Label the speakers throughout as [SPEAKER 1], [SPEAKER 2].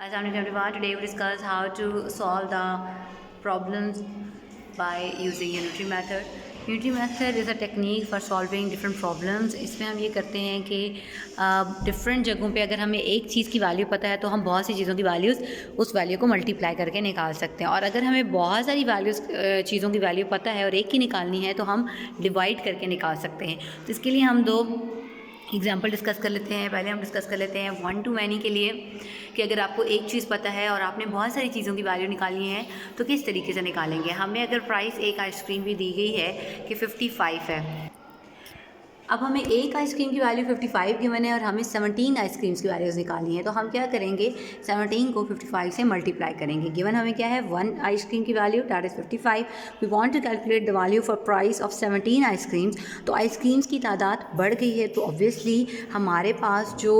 [SPEAKER 1] Assalamualaikum everyone. Today we discuss how to solve the problems by using unitary method. Unitary method is a technique for solving different problems. इसमें हम ये करते हैं कि different जगहों पे अगर हमें एक चीज़ की वैल्यू पता है तो हम बहुत सी चीज़ों की वैल्यूज़ उस वैल्यू को मल्टीप्लाई करके निकाल सकते हैं, और अगर हमें बहुत सारी वैल्यूज़ चीज़ों की वैल्यू पता है और एक ही निकालनी है तो हम डिवाइड करके निकाल सकते हैं। तो इसके लिए हम दो एग्जाम्पल डिस्कस कर लेते हैं। पहले हम डिस्कस कर लेते हैं वन टू मैनी के लिए, कि अगर आपको एक चीज़ पता है और आपने बहुत सारी चीज़ों की वैल्यू निकालनी है तो किस तरीके से निकालेंगे। हमें अगर प्राइस एक आइसक्रीम भी दी गई है कि 55 है, अब हमें एक आइसक्रीम की वैल्यू 55 गिवन है और हमें 17 आइसक्रीम्स की वैल्यूज़ निकालनी है, तो हम क्या करेंगे, 17 को 55 से मल्टीप्लाई करेंगे। गिवन हमें क्या है, वन आइसक्रीम की value that is 55। We want to calculate the value for price of 17 ice creams. तो आइसक्रीम्स की तादाद बढ़ गई है तो ऑब्वियसली हमारे पास जो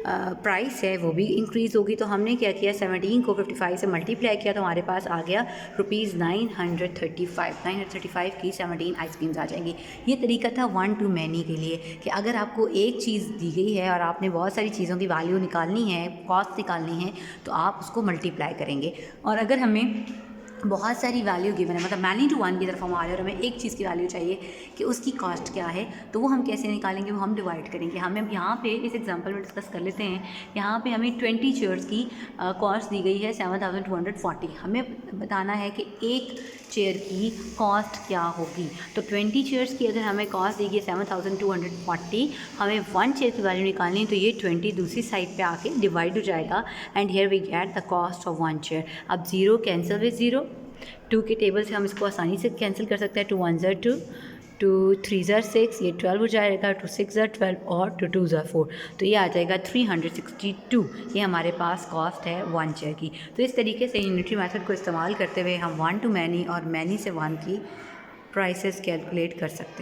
[SPEAKER 1] प्राइस है वो भी इंक्रीज़ होगी। तो हमने क्या किया, 17 को 55 से मल्टीप्लाई किया तो हमारे पास आ गया ₹935। 935 की 17 आइसक्रीम्स आ जाएंगी। ये तरीका था वन टू मैनी के लिए, कि अगर आपको एक चीज़ दी गई है और आपने बहुत सारी चीज़ों की वैल्यू निकालनी है, कॉस्ट निकालनी है, तो आप उसको मल्टीप्लाई करेंगे। और अगर हमें बहुत सारी वैल्यू गिवन है, मतलब मैनी टू वन की तरफ हम आ रहे हैं और हमें एक चीज़ की वैल्यू चाहिए कि उसकी कॉस्ट क्या है, तो वो हम कैसे निकालेंगे, वो हम डिवाइड करेंगे। हमें यहाँ पे इस एग्जांपल में डिस्कस कर लेते हैं। यहाँ पे हमें 20 चेयर्स की कॉस्ट दी गई है 7240। हमें बताना है कि एक चेयर की कॉस्ट क्या होगी। तो 20 चेयर्स की अगर हमें कॉस्ट दी गई 7240, हमें वन चेयर की वैल्यू निकालनी है, तो ये 20 दूसरी साइड पे आके डिवाइड हो जाएगा and here we get the cost of one chair. अब ज़ीरो कैंसिल विद ज़ीरो, 2 के टेबल से हम इसको आसानी से कैंसिल कर सकते हैं। 2 1 ज़र 2, 2 3 ज़र 6, ये 12 हो जाएगा। 2 6 ज़र 12 और 2 2 ज़र 4, तो ये आ जाएगा 362। ये हमारे पास कॉस्ट है वन चेयर की। तो इस तरीके से यूनिटरी मेथड को इस्तेमाल करते हुए हम वन टू मैनी और मैनी से वन की प्राइसेस कैलकुलेट कर सकते हैं।